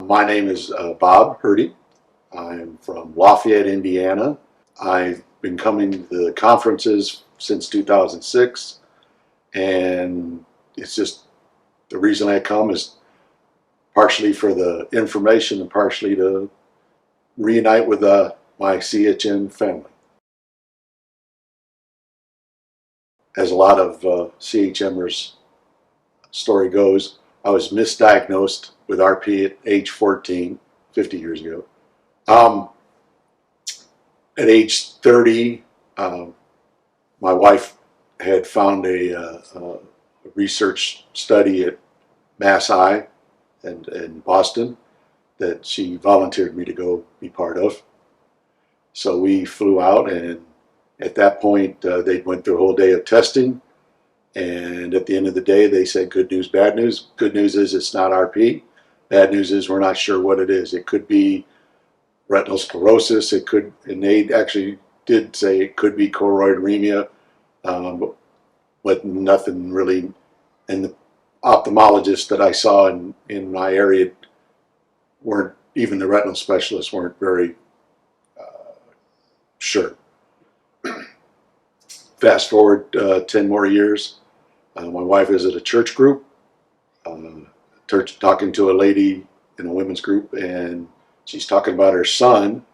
My name is Bob Hrdy. I'm from Lafayette, Indiana. I've been coming to the conferences since 2006, and it's just the reason I come is partially for the information and partially to reunite with my CHN family. As a lot of CHMers story goes, I was misdiagnosed with RP at age 14, 50 years ago. At age 30, my wife had found a research study at Mass Eye in Boston that she volunteered me to go be part of. So we flew out, and at that point they went through a whole day of testing, and at the end of the day they said good news, bad news. Good news is it's not RP. Bad news is we're not sure what it is. It could be retinal sclerosis. It could, and they actually did say it could be choroideremia, but nothing really. And the ophthalmologists that I saw in my area weren't, even the retinal specialists weren't very sure. Fast forward 10 more years, my wife is at a church group, talking to a lady in a women's group, and she's talking about her son,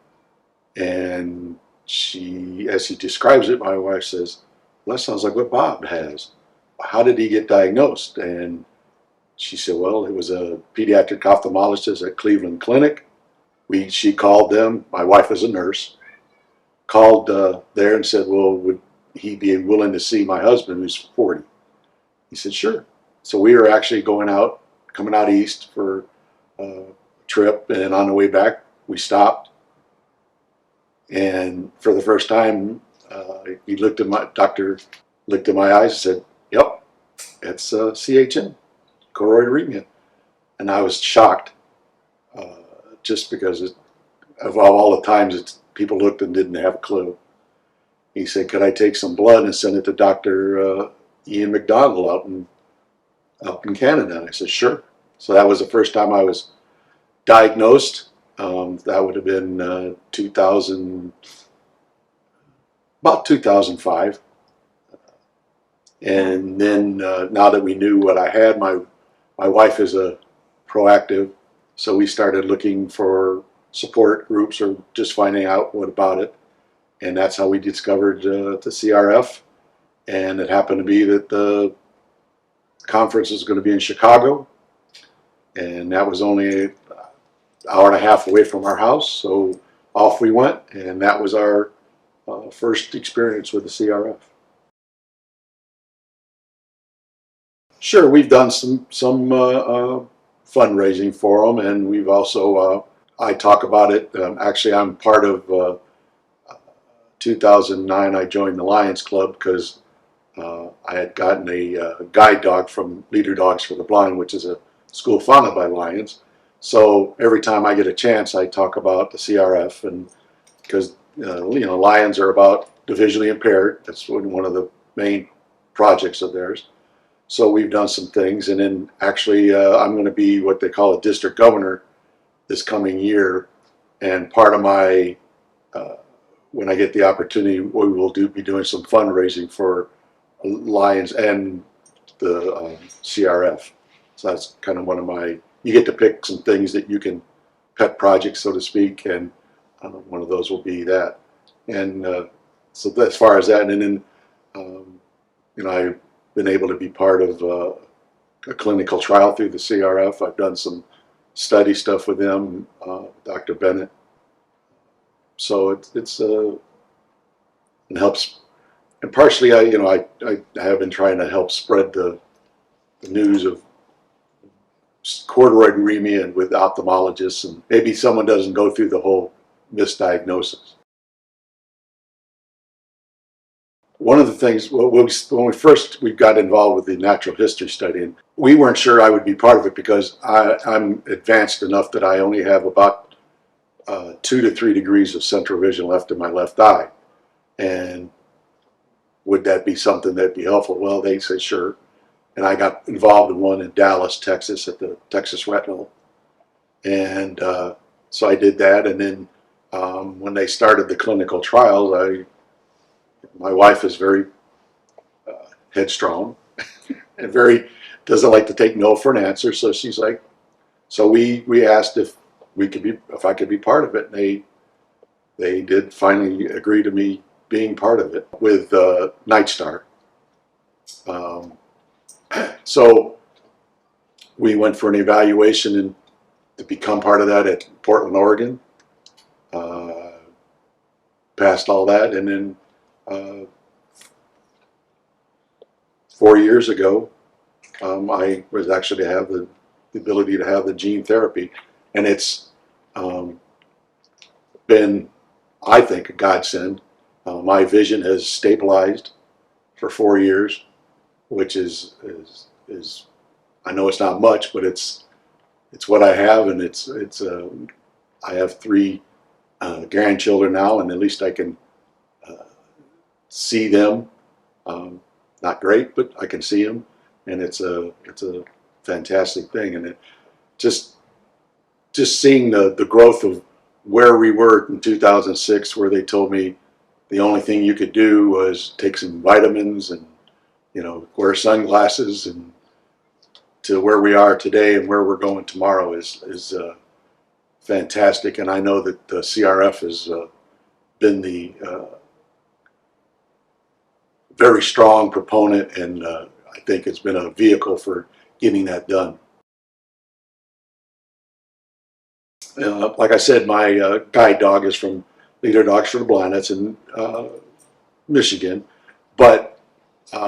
and she, as she describes it, my wife says, well, that sounds like what Bob has. How did he get diagnosed? And she said, well, it was a pediatric ophthalmologist at Cleveland Clinic. She called them, my wife is a nurse, called there and said, well, would he be willing to see my husband who's 40? He said, sure. So we were actually coming out east for a trip, and on the way back, we stopped. And for the first time, doctor looked at my eyes and said, yep, it's CHN, choroideremia. And I was shocked, just because of all the times people looked and didn't have a clue. He said, could I take some blood and send it to Dr. Ian McDonald out in Canada? And I said, sure. So that was the first time I was diagnosed. That would have been about 2005. And then now that we knew what I had, my wife is a proactive, so we started looking for support groups or just finding out what about it. And that's how we discovered the CRF. And it happened to be that the conference was going to be in Chicago, and that was only an hour and a half away from our house. So off we went, and that was our first experience with the CRF. Sure, we've done some fundraising for them, and we've also, I talk about it. Actually, I'm part of 2009, I joined the Lions Club because I had gotten a guide dog from Leader Dogs for the Blind, which is a school founded by Lions. So every time I get a chance, I talk about the CRF, and because Lions are about the visually impaired. That's one of the main projects of theirs. So we've done some things, and then actually I'm going to be what they call a district governor this coming year, and part of my when I get the opportunity, we will be doing some fundraising for Lions and the CRF. So that's kind of one of my, you get to pick some things that you can, pet projects, so to speak, and one of those will be that. And so as far as that, and then, I've been able to be part of a clinical trial through the CRF. I've done some study stuff with them, Dr. Bennett. So it helps, and partially I have been trying to help spread the news of choroideremia and with ophthalmologists, and maybe someone doesn't go through the whole misdiagnosis. One of the things, when we got involved with the natural history study, and we weren't sure I would be part of it because I'm advanced enough that I only have about 2 to 3 degrees of central vision left in my left eye. And would that be something that'd be helpful? Well, they said sure. And I got involved in one in Dallas, Texas, at the Texas Retinal. And so I did that. And then when they started the clinical trials, my wife is very headstrong and very doesn't like to take no for an answer. So she's like, so we asked if I could be part of it. And they did finally agree to me being part of it with Night Star. So we went for an evaluation and to become part of that at Portland, Oregon. Passed all that, and then 4 years ago, I was actually to have the ability to have the gene therapy, and it's been, I think, a godsend. My vision has stabilized for 4 years, which is I know it's not much, but it's what I have, and I have three grandchildren now, and at least I can see them. Not great, but I can see them, and it's a fantastic thing. And it just seeing the growth of where we were in 2006, where they told me the only thing you could do was take some vitamins and wear sunglasses, and to where we are today and where we're going tomorrow is fantastic. And I know that the CRF has been the very strong proponent, and I think it's been a vehicle for getting that done. Like I said, my guide dog is from Leader Dogs for the Blind. That's in Michigan, but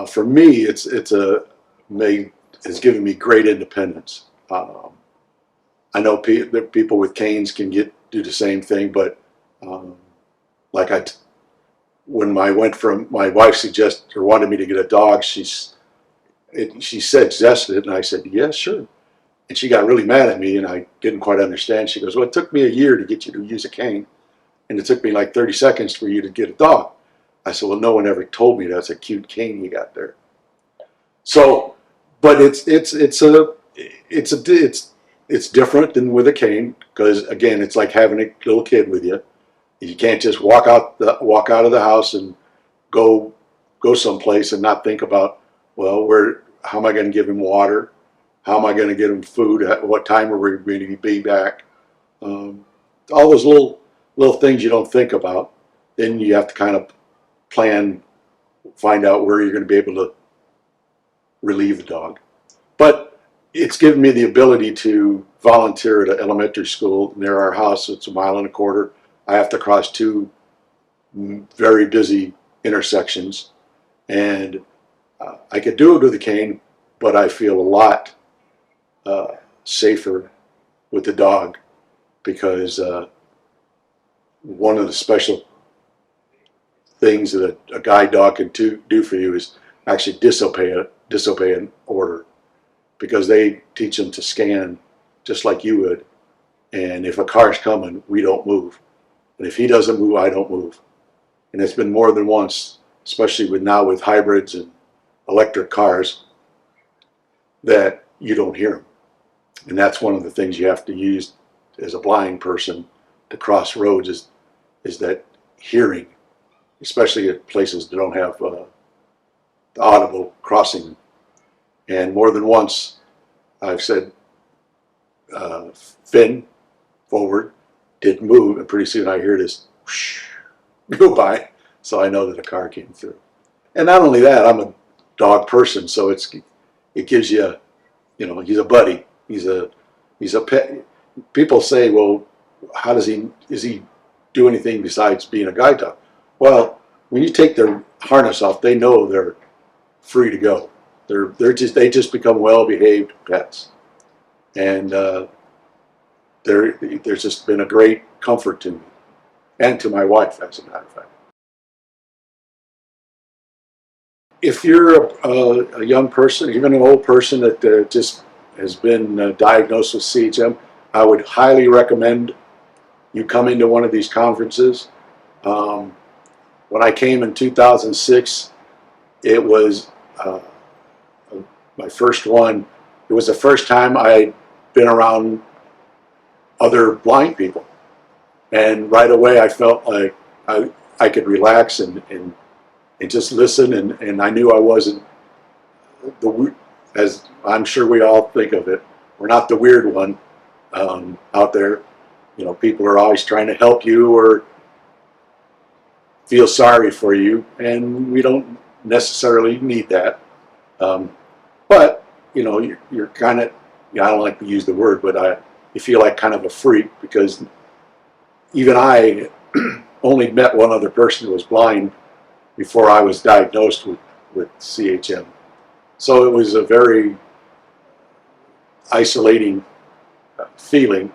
for me, it's given me great independence. I know people with canes can do the same thing, but like when my wife suggested or wanted me to get a dog, she suggested it, and I said, yeah, sure. And she got really mad at me, and I didn't quite understand. She goes, well, it took me a year to get you to use a cane, and it took me like 30 seconds for you to get a dog. I said, well, no one ever told me that's a cute cane you got there. So, but it's different than with a cane, because again, it's like having a little kid with you. You can't just walk out of the house and go someplace and not think about, well, how am I going to give him water? How am I going to get him food? At what time are we going to be back? All those little things you don't think about. Then you have to kind of find out where you're going to be able to relieve the dog. But it's given me the ability to volunteer at an elementary school near our house. It's 1.25 miles. I have to cross two very busy intersections, and I could do it with a cane, but I feel a lot safer with the dog, because one of the special things that a guide dog can do for you is actually disobey an order, because they teach them to scan just like you would. And if a car's coming, we don't move. And if he doesn't move, I don't move. And it's been more than once, especially with hybrids and electric cars, that you don't hear them. And that's one of the things you have to use as a blind person to cross roads is that hearing, especially at places that don't have the audible crossing. And more than once, I've said, Finn, forward, didn't move, and pretty soon I hear this whoosh, go by, so I know that a car came through. And not only that, I'm a dog person, so it gives you, he's a buddy, he's a pet. People say, well, does he do anything besides being a guide dog? Well, when you take their harness off, they know they're free to go. They just become well-behaved pets, and there's just been a great comfort to me and to my wife, as a matter of fact. If you're a young person, even an old person that just has been diagnosed with CHM, I would highly recommend you come into one of these conferences. When I came in 2006, it was my first one. It was the first time I had been around other blind people. And right away I felt like I could relax and just listen, and I knew I wasn't as I'm sure we all think of it, we're not the weird one out there. You know, people are always trying to help you or feel sorry for you, and we don't necessarily need that. But you know, you're kind of, I don't like to use the word, but you feel like kind of a freak, because even I only met one other person who was blind before I was diagnosed with CHM. So it was a very isolating feeling.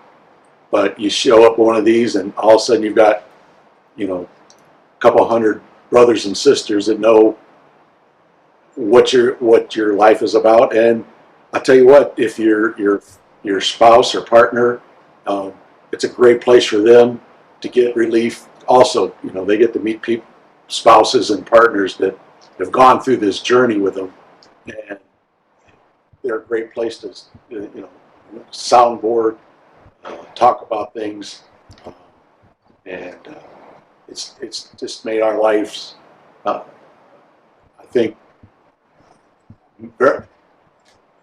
But you show up at one of these, and all of a sudden you've got, you know, a couple hundred brothers and sisters that know what your life is about. And I tell you what, if your spouse or partner, it's a great place for them to get relief. Also, you know, they get to meet people, spouses and partners that have gone through this journey with them, and they're a great place to, you know, soundboard, talk about things, and it's just made our lives, I think, very,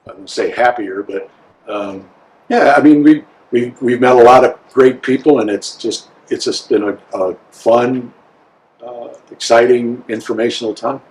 I wouldn't say happier, but yeah, I mean, we've met a lot of great people, and it's just been a fun, exciting, informational time.